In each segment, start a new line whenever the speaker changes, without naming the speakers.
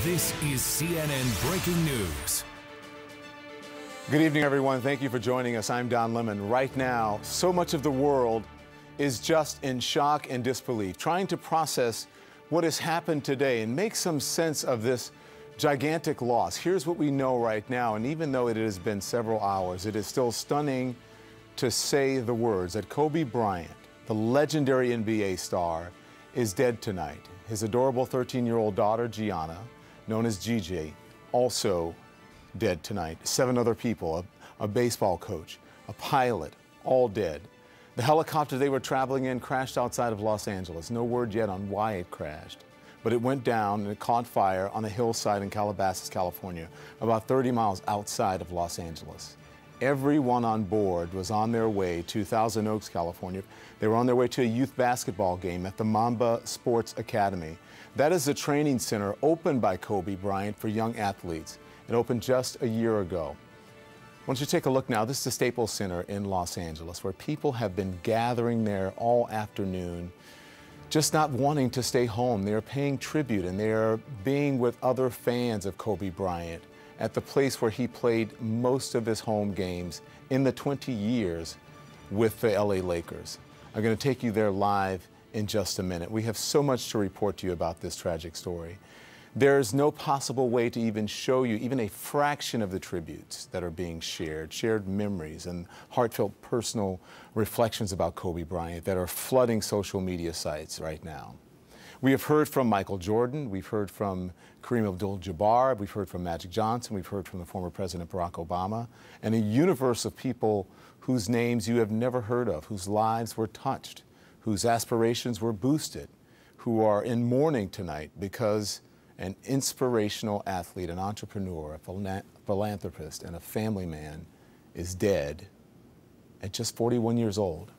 This is CNN Breaking News.
Good evening, everyone. Thank you for joining us. I'm Don Lemon. Right now, so much of the world is just in shock and disbelief, trying to process what has happened today and make some sense of this gigantic loss. Here's what we know right now, and even though it has been several hours, it is still stunning to say the words that Kobe Bryant, the legendary NBA star, is dead tonight. His adorable 13-year-old daughter, Gianna, known as Gigi, also dead tonight. 7 other people, a baseball coach, a pilot, all dead. The helicopter they were traveling in crashed outside of Los Angeles. No word yet on why it crashed, but it went down and it caught fire on a hillside in Calabasas, California, about 30 miles outside of Los Angeles. Everyone on board was on their way to Thousand Oaks, California. They were on their way to a youth basketball game at the Mamba Sports Academy. That is the training center opened by Kobe Bryant for young athletes. It opened just a year ago. I want you to take a look now. This is the Staples Center in Los Angeles, where people have been gathering there all afternoon, just not wanting to stay home. They are paying tribute, and they are being with other fans of Kobe Bryant at the place where he played most of his home games in the 20 years with the LA Lakers. I'm going to take you there live in just a minute. We have so much to report to you about this tragic story. There's no possible way to even show you even a fraction of the tributes that are being shared memories and heartfelt personal reflections about Kobe Bryant that are flooding social media sites right now. We have heard from Michael Jordan, we've heard from Kareem Abdul-Jabbar, we've heard from Magic Johnson, we've heard from the former President Barack Obama, and a universe of people whose names you have never heard of, whose lives were touched, whose aspirations were boosted, who are in mourning tonight because an inspirational athlete, an entrepreneur, a philanthropist, and a family man is dead at just 41 years old.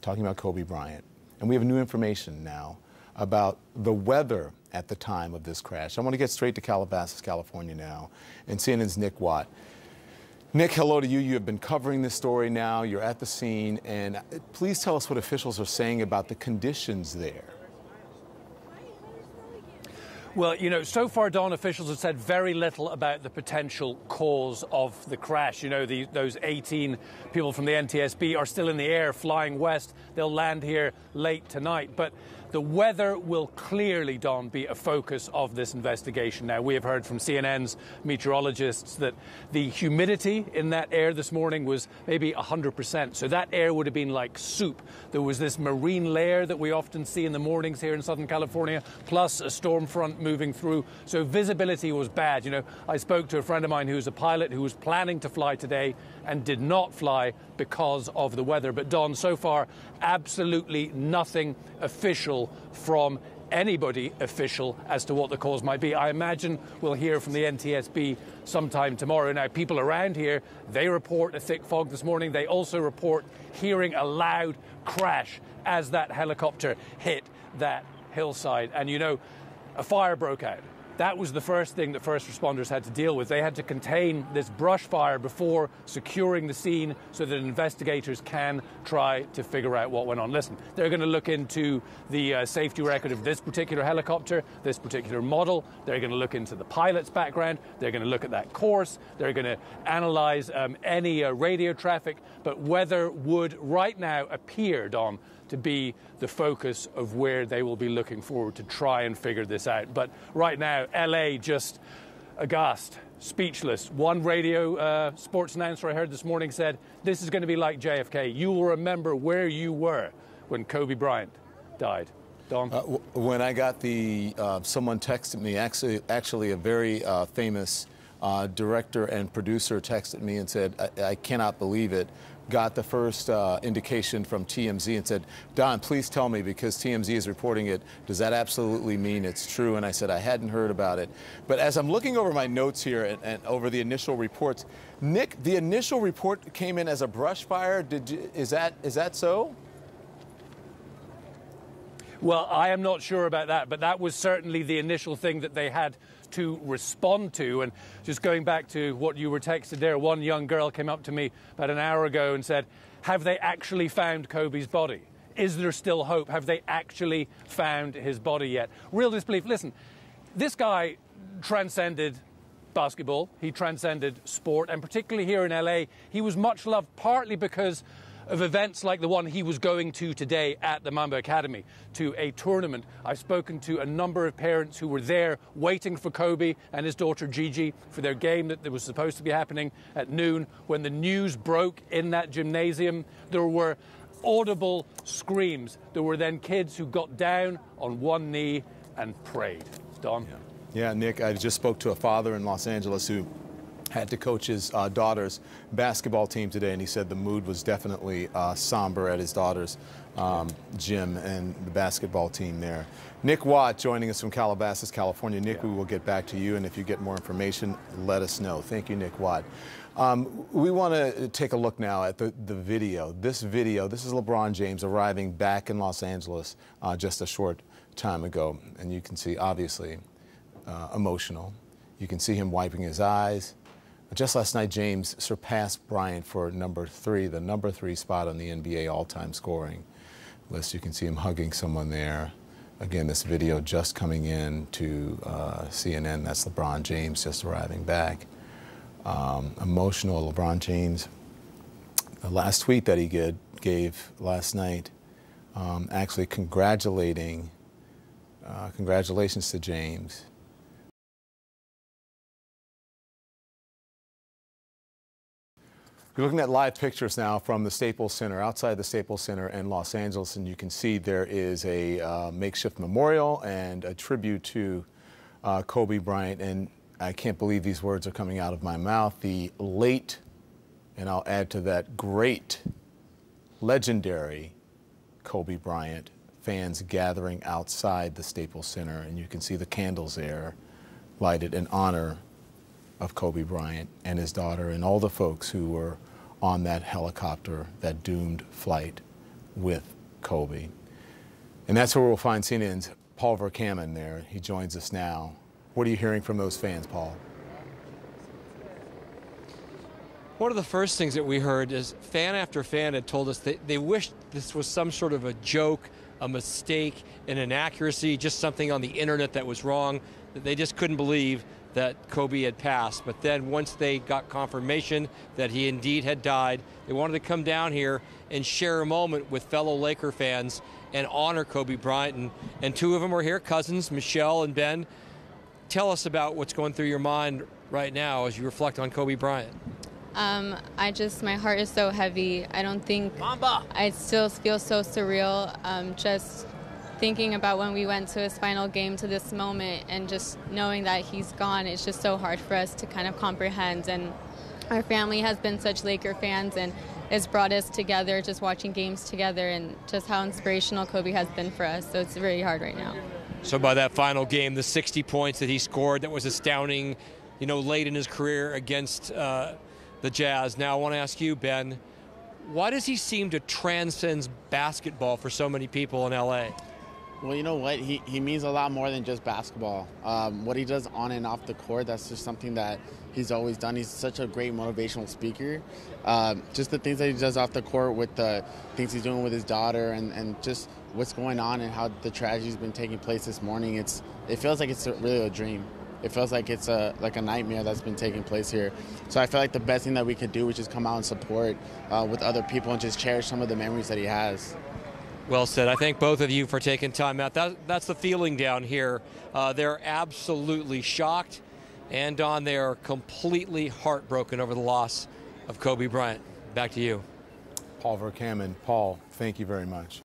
Talking about Kobe Bryant. And we have new information now about the weather at the time of this crash. I want to get straight to Calabasas, California now, and CNN's Nick Watt. Nick, hello to you. You have been covering this story now. You're at the scene, and please tell us what officials are saying about the conditions there.
Well, you know, so far, Don, officials have said very little about the potential cause of the crash. You know, those 18 people from the NTSB are still in the air flying west. They'll land here late tonight. But the weather will clearly, Don, be a focus of this investigation. Now, we have heard from CNN's meteorologists that the humidity in that air this morning was maybe 100%. So that air would have been like soup. There was this marine layer that we often see in the mornings here in Southern California, plus a storm front moving through. So visibility was bad. You know, I spoke to a friend of mine who's a pilot who was planning to fly today and did not fly because of the weather. But Don, so far, absolutely nothing official from anybody official as to what the cause might be. I imagine we'll hear from the NTSB sometime tomorrow. Now, people around here, they report a thick fog this morning. They also report hearing a loud crash as that helicopter hit that hillside. And, you know, a fire broke out. That was the first thing that first responders had to deal with. They had to contain this brush fire before securing the scene so that investigators can try to figure out what went on. Listen, they're going to look into the safety record of this particular helicopter, this particular model. They're going to look into the pilot's background. They're going to look at that course. They're going to analyze any radio traffic. But weather would right now appear, Don, to be the focus of where they will be looking forward to try and figure this out. But right now, LA just aghast, speechless. One radio sports announcer I heard this morning said, this is going to be like JFK. You will remember where you were when Kobe Bryant died. Don?
When I got the, someone texted me, actually a very famous director and producer texted me and said, I cannot believe it. Got the first indication from TMZ and said, Don, please tell me, because TMZ is reporting it, does that absolutely mean it's true? And I said I hadn't heard about it. But as I'm looking over my notes here and over the initial reports, Nick, the initial report came in as a brush fire. Is that so?
Well, I am not sure about that, but that was certainly the initial thing that they had to respond to. And just going back to what you were texted there, one young girl came up to me about an hour ago and said, have they actually found Kobe's body? Is there still hope? Have they actually found his body yet? Real disbelief. Listen, This guy transcended basketball, he transcended sport, and particularly here in LA, he was much loved partly because of events like the one he was going to today at the Mamba Academy, to a tournament. I've spoken to a number of parents who were there waiting for Kobe and his daughter Gigi for their game that was supposed to be happening at noon. When the news broke in that gymnasium, there were audible screams. There were then kids who got down on one knee and prayed. Don?
Yeah, Nick, I just spoke to a father in Los Angeles who had to coach his daughter's basketball team today, and he said the mood was definitely somber at his daughter's gym and the basketball team there. Nick Watt joining us from Calabasas, California. Nick, we will get back to you, and if you get more information, let us know. Thank you, Nick Watt. We want to take a look now at the video. This is LeBron James arriving back in Los Angeles just a short time ago, and you can see, obviously, emotional. You can see him wiping his eyes. Just last night, James surpassed Bryant for the number 3 spot on the NBA all-time scoring list. You can see him hugging someone there. Again, this video just coming in to CNN. That's LeBron James just arriving back. Emotional LeBron James. The last tweet that he gave last night, actually congratulations to James. You're looking at live pictures now from the Staples Center, outside the Staples Center in Los Angeles, and you can see there is a makeshift memorial and a tribute to Kobe Bryant. And I can't believe these words are coming out of my mouth. The late, and I'll add to that, great, legendary Kobe Bryant. Fans gathering outside the Staples Center, and you can see the candles there lighted in honor of Kobe Bryant and his daughter and all the folks who were on that helicopter, that doomed flight with Kobe. And that's where we'll find CNN's Paul Verkaman there. He joins us now. What are you hearing from those fans, Paul?
One of the first things that we heard is fan after fan had told us that they wished this was some sort of a joke, a mistake, an inaccuracy, just something on the internet that was wrong, that they just couldn't believe that Kobe had passed. But then once they got confirmation that he indeed had died, they wanted to come down here and share a moment with fellow Laker fans and honor Kobe Bryant. And two of them are here, cousins, Michelle and Ben. Tell us about what's going through your mind right now as you reflect on Kobe Bryant.
My heart is so heavy. I don't think,
Mamba.
I still feel so surreal. Just thinking about when we went to his final game to this moment and just knowing that he's gone, it's just so hard for us to kind of comprehend. And our family has been such Laker fans, and it's brought us together, just watching games together, and just how inspirational Kobe has been for us. So it's really hard right now.
So by that final game, the 60 points that he scored, that was astounding, you know, late in his career against the Jazz. Now I want to ask you, Ben, why does he seem to transcend basketball for so many people in LA?
Well, you know what? He means a lot more than just basketball. What he does on and off the court, that's just something that he's always done. He's such a great motivational speaker. Just the things that he does off the court with the things he's doing with his daughter and just what's going on and how the tragedy's been taking place this morning. It feels like it's really a dream. It feels like it's like a nightmare that's been taking place here. So I feel like the best thing that we could do is just come out and support with other people and just cherish some of the memories that he has.
Well said. I thank both of you for taking time out. That's the feeling down here. They're absolutely shocked, and Don, they are completely heartbroken over the loss of Kobe Bryant. Back to you.
Paul Verkaman. Paul, thank you very much.